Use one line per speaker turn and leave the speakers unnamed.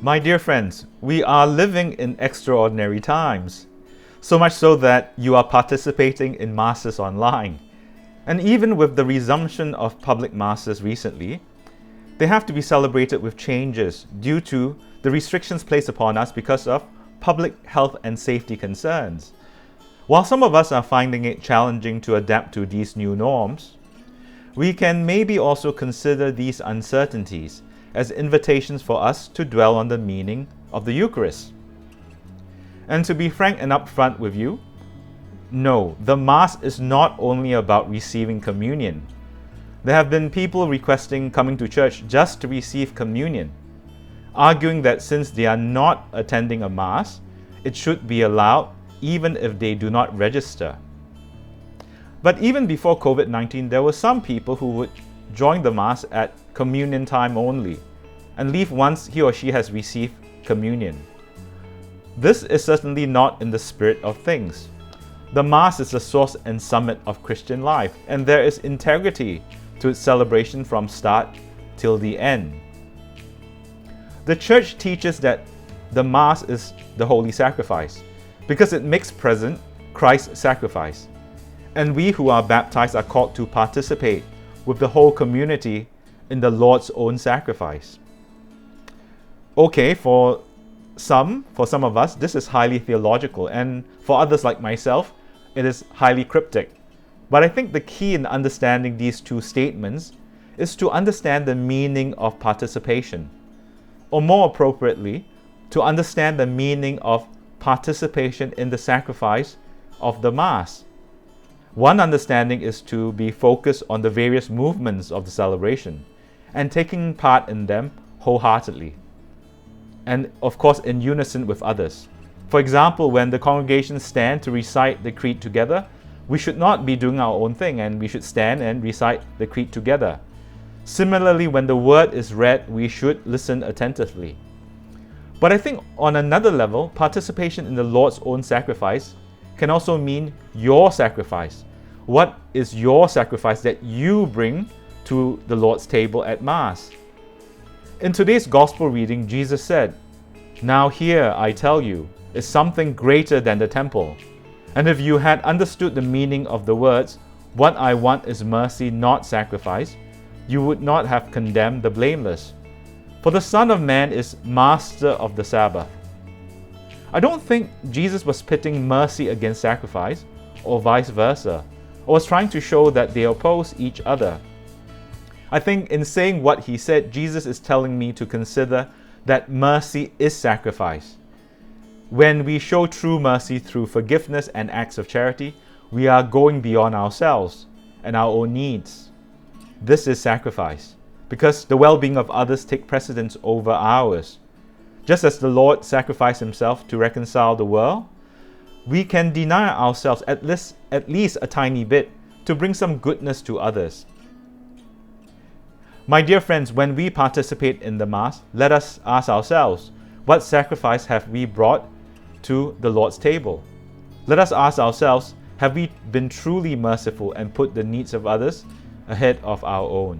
My dear friends, we are living in extraordinary times, so much so that you are participating in masses online. And even with the resumption of public masses recently, they have to be celebrated with changes due to the restrictions placed upon us because of public health and safety concerns. While some of us are finding it challenging to adapt to these new norms, we can maybe also consider these uncertainties as invitations for us to dwell on the meaning of the Eucharist. And to be frank and upfront with you, no, the Mass is not only about receiving communion. There have been people requesting coming to church just to receive communion, arguing that since they are not attending a Mass, it should be allowed even if they do not register. But even before COVID-19, there were some people who would join the Mass at communion time only and leave once he or she has received communion. This is certainly not in the spirit of things. The Mass is the source and summit of Christian life, and there is integrity to its celebration from start till the end. The Church teaches that the Mass is the holy sacrifice because it makes present Christ's sacrifice, and we who are baptized are called to participate with the whole community in the Lord's own sacrifice. Okay, for some of us, this is highly theological, and for others like myself, it is highly cryptic. But I think the key in understanding these two statements is to understand the meaning of participation, or more appropriately, to understand the meaning of participation in the sacrifice of the Mass. One understanding is to be focused on the various movements of the celebration and taking part in them wholeheartedly, and of course in unison with others. For example, when the congregation stand to recite the creed together, we should not be doing our own thing, and we should stand and recite the creed together. Similarly, when the word is read, we should listen attentively. But I think on another level, participation in the Lord's own sacrifice can also mean your sacrifice. What is your sacrifice that you bring to the Lord's table at Mass? In today's Gospel reading, Jesus said, "Now here, I tell you, is something greater than the temple. And if you had understood the meaning of the words, 'What I want is mercy, not sacrifice,' you would not have condemned the blameless. For the Son of Man is master of the Sabbath." I don't think Jesus was pitting mercy against sacrifice, or vice versa, or was trying to show that they oppose each other. I think in saying what he said, Jesus is telling me to consider that mercy is sacrifice. When we show true mercy through forgiveness and acts of charity, we are going beyond ourselves and our own needs. This is sacrifice, because the well-being of others take precedence over ours. Just as the Lord sacrificed himself to reconcile the world, we can deny ourselves at least a tiny bit to bring some goodness to others. My dear friends, when we participate in the Mass, let us ask ourselves, what sacrifice have we brought to the Lord's table? Let us ask ourselves, have we been truly merciful and put the needs of others ahead of our own?